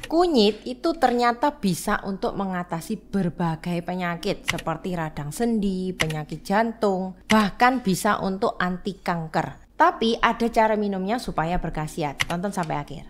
Kunyit itu ternyata bisa untuk mengatasi berbagai penyakit seperti radang sendi, penyakit jantung, bahkan bisa untuk anti kanker. Tapi ada cara minumnya supaya berkhasiat. Tonton sampai akhir.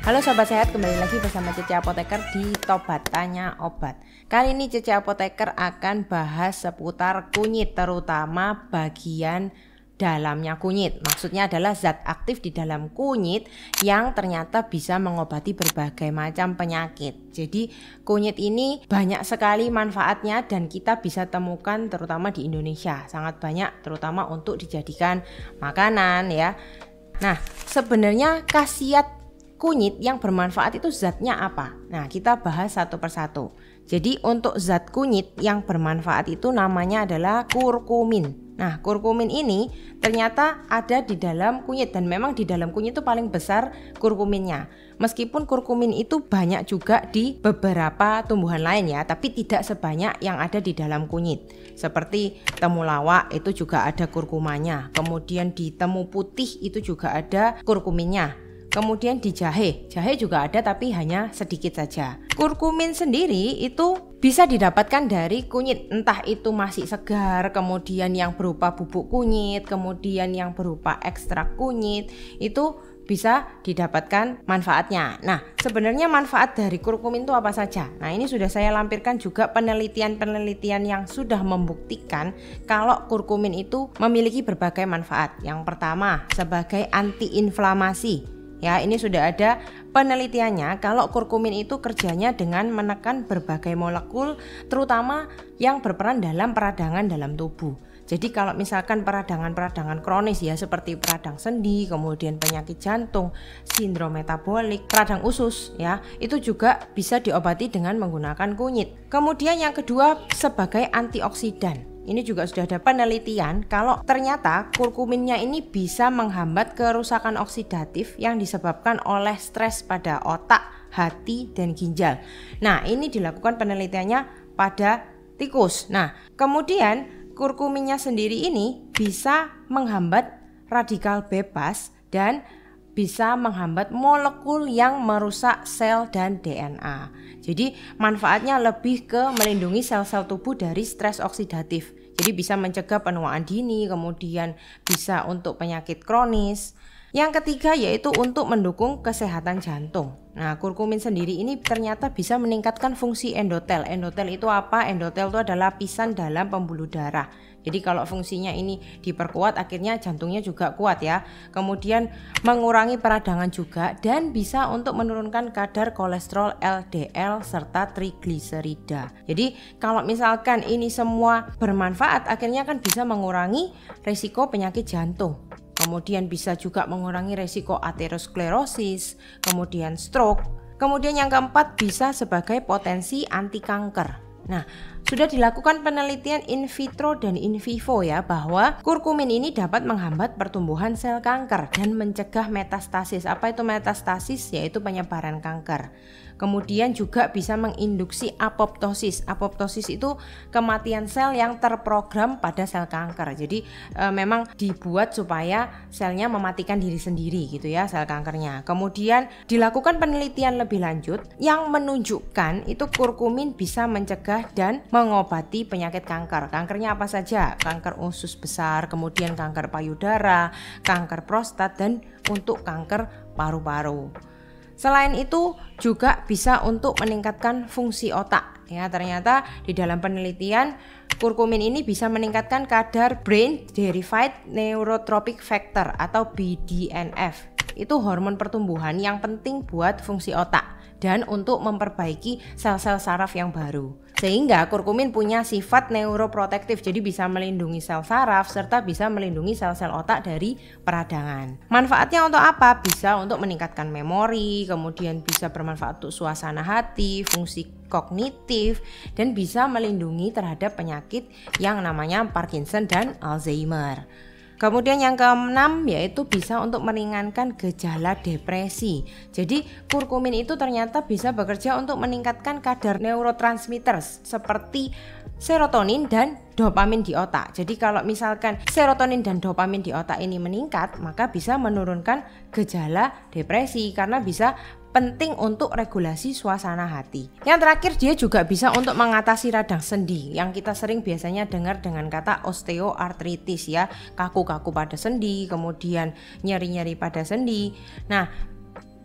Halo Sobat Sehat, kembali lagi bersama Cece Apoteker di Tobat Tanya Obat. Kali ini Cece Apoteker akan bahas seputar kunyit, terutama bagian dalamnya kunyit. Maksudnya adalah zat aktif di dalam kunyit yang ternyata bisa mengobati berbagai macam penyakit. Jadi kunyit ini banyak sekali manfaatnya dan kita bisa temukan terutama di Indonesia. Sangat banyak, terutama untuk dijadikan makanan ya. Nah, sebenarnya khasiat kunyit yang bermanfaat itu zatnya apa? Nah, kita bahas satu persatu. Jadi untuk zat kunyit yang bermanfaat itu namanya adalah kurkumin. Nah, kurkumin ini ternyata ada di dalam kunyit dan memang di dalam kunyit itu paling besar kurkuminnya. Meskipun kurkumin itu banyak juga di beberapa tumbuhan lain ya, tapi tidak sebanyak yang ada di dalam kunyit. Seperti temulawak itu juga ada kurkumanya. Kemudian di temu putih itu juga ada kurkuminnya. Kemudian di jahe juga ada tapi hanya sedikit saja. Kurkumin sendiri itu bisa didapatkan dari kunyit, entah itu masih segar, kemudian yang berupa bubuk kunyit, kemudian yang berupa ekstrak kunyit, itu bisa didapatkan manfaatnya. Nah, sebenarnya manfaat dari kurkumin itu apa saja? Nah, ini sudah saya lampirkan juga penelitian-penelitian yang sudah membuktikan kalau kurkumin itu memiliki berbagai manfaat. Yang pertama, sebagai antiinflamasi. Ya, ini sudah ada penelitiannya kalau kurkumin itu kerjanya dengan menekan berbagai molekul terutama yang berperan dalam peradangan dalam tubuh. Jadi kalau misalkan peradangan kronis ya seperti peradang sendi, kemudian penyakit jantung, sindrom metabolik, radang usus ya, itu juga bisa diobati dengan menggunakan kunyit. Kemudian yang kedua sebagai antioksidan. Ini juga sudah ada penelitian kalau ternyata kurkuminnya ini bisa menghambat kerusakan oksidatif yang disebabkan oleh stres pada otak, hati, dan ginjal. Nah, ini dilakukan penelitiannya pada tikus. Nah, kemudian kurkuminnya sendiri ini bisa menghambat radikal bebas dan bisa menghambat molekul yang merusak sel dan DNA. Jadi manfaatnya lebih ke melindungi sel-sel tubuh dari stres oksidatif. Jadi bisa mencegah penuaan dini, kemudian bisa untuk penyakit kronis. Yang ketiga yaitu untuk mendukung kesehatan jantung. Nah, kurkumin sendiri ini ternyata bisa meningkatkan fungsi endotel. Endotel itu apa? Endotel itu adalah lapisan dalam pembuluh darah. Jadi kalau fungsinya ini diperkuat akhirnya jantungnya juga kuat ya. Kemudian mengurangi peradangan juga dan bisa untuk menurunkan kadar kolesterol LDL serta trigliserida. Jadi kalau misalkan ini semua bermanfaat akhirnya kan bisa mengurangi risiko penyakit jantung. Kemudian bisa juga mengurangi risiko aterosklerosis, kemudian stroke. Kemudian yang keempat bisa sebagai potensi anti kanker. Nah, sudah dilakukan penelitian in vitro dan in vivo ya bahwa kurkumin ini dapat menghambat pertumbuhan sel kanker dan mencegah metastasis. Apa itu metastasis? Yaitu penyebaran kanker. Kemudian juga bisa menginduksi apoptosis. Apoptosis itu kematian sel yang terprogram pada sel kanker. Jadi memang dibuat supaya selnya mematikan diri sendiri gitu ya, sel kankernya. Kemudian dilakukan penelitian lebih lanjut yang menunjukkan itu kurkumin bisa mencegah dan mengobati penyakit kanker. Kankernya apa saja? Kanker usus besar, kemudian kanker payudara, kanker prostat, dan untuk kanker paru-paru. Selain itu juga bisa untuk meningkatkan fungsi otak. Ya, ternyata di dalam penelitian kurkumin ini bisa meningkatkan kadar brain derived neurotrophic factor atau BDNF. Itu hormon pertumbuhan yang penting buat fungsi otak dan untuk memperbaiki sel-sel saraf yang baru. Sehingga kurkumin punya sifat neuroprotektif, jadi bisa melindungi sel saraf serta bisa melindungi sel-sel otak dari peradangan. Manfaatnya untuk apa? Bisa untuk meningkatkan memori, kemudian bisa bermanfaat untuk suasana hati, fungsi kognitif, dan bisa melindungi terhadap penyakit yang namanya Parkinson dan Alzheimer. Kemudian yang keenam yaitu bisa untuk meringankan gejala depresi. Jadi kurkumin itu ternyata bisa bekerja untuk meningkatkan kadar neurotransmitter seperti serotonin dan dopamin di otak. Jadi kalau misalkan serotonin dan dopamin di otak ini meningkat, maka bisa menurunkan gejala depresi karena bisa penting untuk regulasi suasana hati. Yang terakhir, dia juga bisa untuk mengatasi radang sendi yang kita sering biasanya dengar dengan kata osteoartritis ya, kaku-kaku pada sendi, kemudian nyeri-nyeri pada sendi. Nah,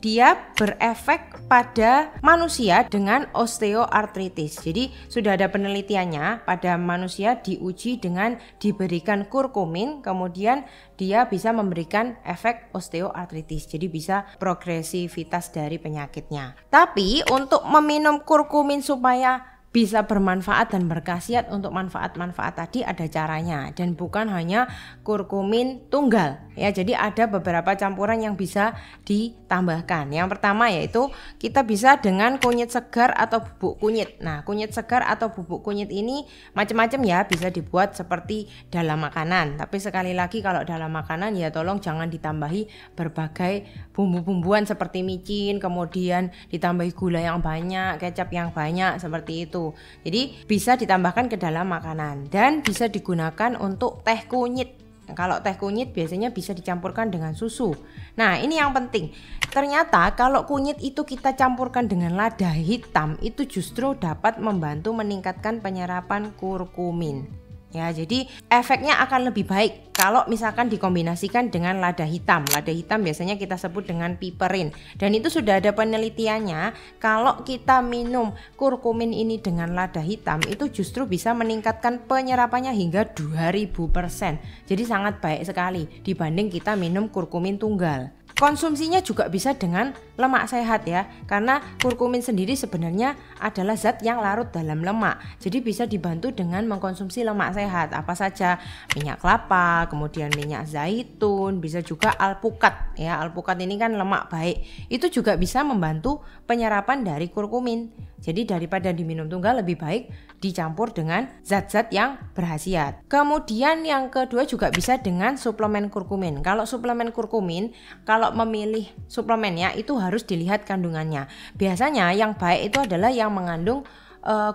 dia berefek pada manusia dengan osteoartritis. Jadi sudah ada penelitiannya, pada manusia diuji dengan diberikan kurkumin, kemudian dia bisa memberikan efek osteoartritis. Jadi bisa progresivitas dari penyakitnya. Tapi untuk meminum kurkumin supaya bisa bermanfaat dan berkhasiat untuk manfaat-manfaat tadi ada caranya, dan bukan hanya kurkumin tunggal ya. Jadi ada beberapa campuran yang bisa ditambahkan. Yang pertama yaitu kita bisa dengan kunyit segar atau bubuk kunyit. Nah, kunyit segar atau bubuk kunyit ini macam-macam ya, bisa dibuat seperti dalam makanan. Tapi sekali lagi kalau dalam makanan ya tolong jangan ditambahi berbagai bumbu-bumbuan seperti micin, kemudian ditambahi gula yang banyak, kecap yang banyak seperti itu. Jadi bisa ditambahkan ke dalam makanan dan bisa digunakan untuk teh kunyit. Kalau teh kunyit biasanya bisa dicampurkan dengan susu. Nah, ini yang penting. Ternyata kalau kunyit itu kita campurkan dengan lada hitam, itu justru dapat membantu meningkatkan penyerapan kurkumin. Ya, jadi efeknya akan lebih baik kalau misalkan dikombinasikan dengan lada hitam. Lada hitam biasanya kita sebut dengan piperin. Dan itu sudah ada penelitiannya, kalau kita minum kurkumin ini dengan lada hitam itu justru bisa meningkatkan penyerapannya hingga 2000%. Jadi sangat baik sekali dibanding kita minum kurkumin tunggal. Konsumsinya juga bisa dengan lemak sehat ya, karena kurkumin sendiri sebenarnya adalah zat yang larut dalam lemak. Jadi bisa dibantu dengan mengkonsumsi lemak sehat. Apa saja? Minyak kelapa, kemudian minyak zaitun, bisa juga alpukat ya. Alpukat ini kan lemak baik. Itu juga bisa membantu penyerapan dari kurkumin. Jadi daripada diminum tunggal lebih baik dicampur dengan zat-zat yang berkhasiat. Kemudian yang kedua juga bisa dengan suplemen kurkumin. Kalau suplemen kurkumin, kalau memilih suplemennya itu harus dilihat kandungannya. Biasanya yang baik itu adalah yang mengandung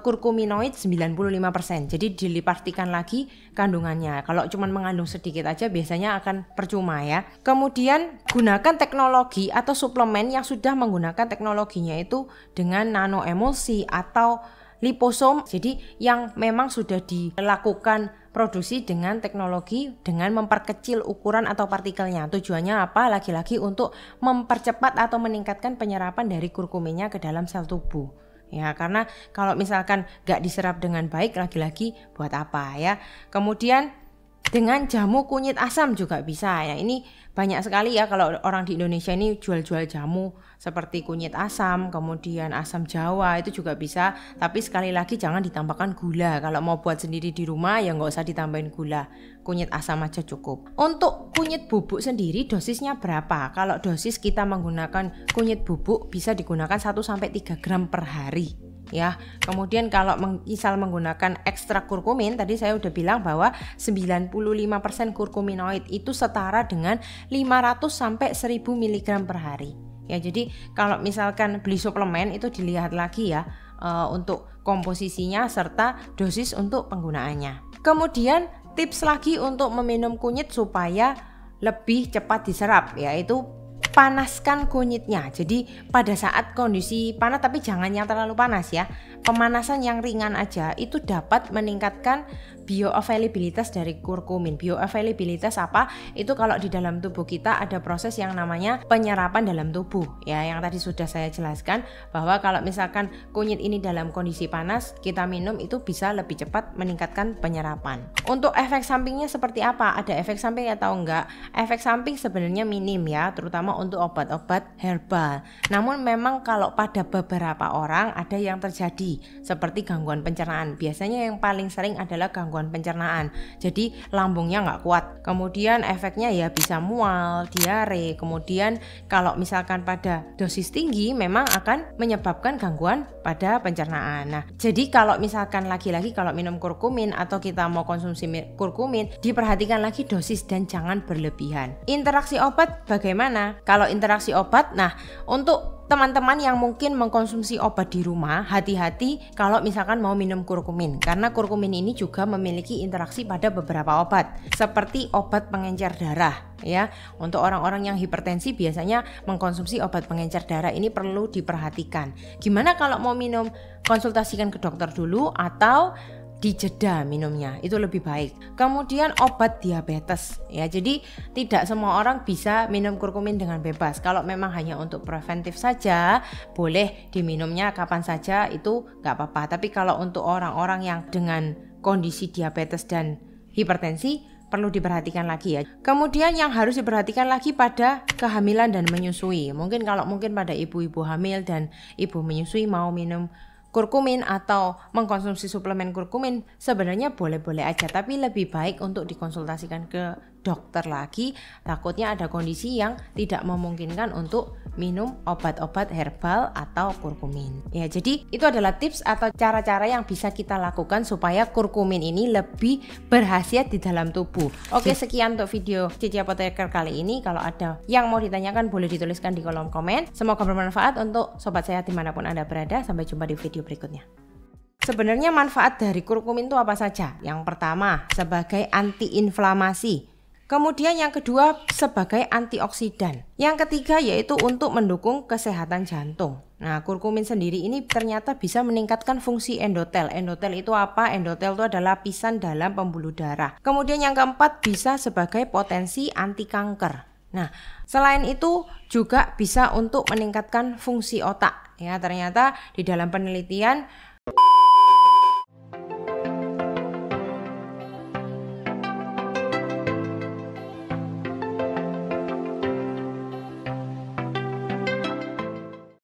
kurkuminoid 95%. Jadi dipastikan lagi kandungannya. Kalau cuma mengandung sedikit aja biasanya akan percuma ya. Kemudian gunakan teknologi atau suplemen yang sudah menggunakan teknologinya itu dengan nanoemulsi atau liposom. Jadi yang memang sudah dilakukan produksi dengan teknologi dengan memperkecil ukuran atau partikelnya. Tujuannya apa? Lagi-lagi untuk mempercepat atau meningkatkan penyerapan dari kurkuminnya ke dalam sel tubuh. Ya, karena kalau misalkan gak diserap dengan baik, lagi-lagi buat apa ya. Kemudian dengan jamu kunyit asam juga bisa ya. Ini banyak sekali ya kalau orang di Indonesia ini jual-jual jamu seperti kunyit asam, kemudian asam jawa, itu juga bisa. Tapi sekali lagi jangan ditambahkan gula. Kalau mau buat sendiri di rumah ya nggak usah ditambahin gula, kunyit asam aja cukup. Untuk kunyit bubuk sendiri dosisnya berapa? Kalau dosis kita menggunakan kunyit bubuk bisa digunakan 1-3 gram per hari ya. Kemudian kalau misal menggunakan ekstrak kurkumin, tadi saya udah bilang bahwa 95% kurkuminoid itu setara dengan 500-1000 mg per hari ya. Jadi kalau misalkan beli suplemen itu dilihat lagi ya untuk komposisinya serta dosis untuk penggunaannya. Kemudian tips lagi untuk meminum kunyit supaya lebih cepat diserap, yaitu panaskan kunyitnya. Jadi pada saat kondisi panas, tapi jangan yang terlalu panas ya. Pemanasan yang ringan aja itu dapat meningkatkan bioavailabilitas dari kurkumin. Bioavailabilitas apa? Itu kalau di dalam tubuh kita ada proses yang namanya penyerapan dalam tubuh ya, yang tadi sudah saya jelaskan bahwa kalau misalkan kunyit ini dalam kondisi panas kita minum itu bisa lebih cepat meningkatkan penyerapan. Untuk efek sampingnya seperti apa? Ada efek samping atau enggak? Efek samping sebenarnya minim ya, terutama untuk obat-obat herbal. Namun memang kalau pada beberapa orang ada yang terjadi seperti gangguan pencernaan. Biasanya yang paling sering adalah gangguan gangguan pencernaan. Jadi lambungnya nggak kuat. Kemudian efeknya ya bisa mual, diare. Kemudian kalau misalkan pada dosis tinggi memang akan menyebabkan gangguan pada pencernaan. Nah, jadi kalau misalkan lagi-lagi kalau minum kurkumin atau kita mau konsumsi kurkumin, diperhatikan lagi dosis dan jangan berlebihan. Interaksi obat bagaimana? Kalau interaksi obat, nah untuk teman-teman yang mungkin mengkonsumsi obat di rumah, hati-hati kalau misalkan mau minum kurkumin, karena kurkumin ini juga memiliki interaksi pada beberapa obat, seperti obat pengencer darah. Ya, untuk orang-orang yang hipertensi biasanya mengkonsumsi obat pengencer darah, ini perlu diperhatikan. Gimana kalau mau minum, konsultasikan ke dokter dulu atau dijeda minumnya, itu lebih baik. Kemudian obat diabetes ya, jadi tidak semua orang bisa minum kurkumin dengan bebas. Kalau memang hanya untuk preventif saja, boleh diminumnya kapan saja, itu nggak apa-apa. Tapi kalau untuk orang-orang yang dengan kondisi diabetes dan hipertensi, perlu diperhatikan lagi ya. Kemudian yang harus diperhatikan lagi pada kehamilan dan menyusui. Mungkin pada ibu-ibu hamil dan ibu menyusui mau minum kurkumin atau mengkonsumsi suplemen kurkumin, sebenarnya boleh-boleh aja, tapi lebih baik untuk dikonsultasikan ke dokter lagi, takutnya ada kondisi yang tidak memungkinkan untuk minum obat-obat herbal atau kurkumin. Ya, jadi itu adalah tips atau cara-cara yang bisa kita lakukan supaya kurkumin ini lebih berkhasiat di dalam tubuh. Oke, sekian untuk video Cici Apoteker kali ini. Kalau ada yang mau ditanyakan boleh dituliskan di kolom komen. Semoga bermanfaat untuk sobat sehat dimanapun Anda berada. Sampai jumpa di video berikutnya. Sebenarnya manfaat dari kurkumin itu apa saja? Yang pertama, sebagai antiinflamasi. Kemudian yang kedua, sebagai antioksidan. Yang ketiga yaitu untuk mendukung kesehatan jantung. Nah, kurkumin sendiri ini ternyata bisa meningkatkan fungsi endotel. Endotel itu apa? Endotel itu adalah lapisan dalam pembuluh darah. Kemudian yang keempat, bisa sebagai potensi anti kanker. Nah, selain itu juga bisa untuk meningkatkan fungsi otak. Ya, ternyata di dalam penelitian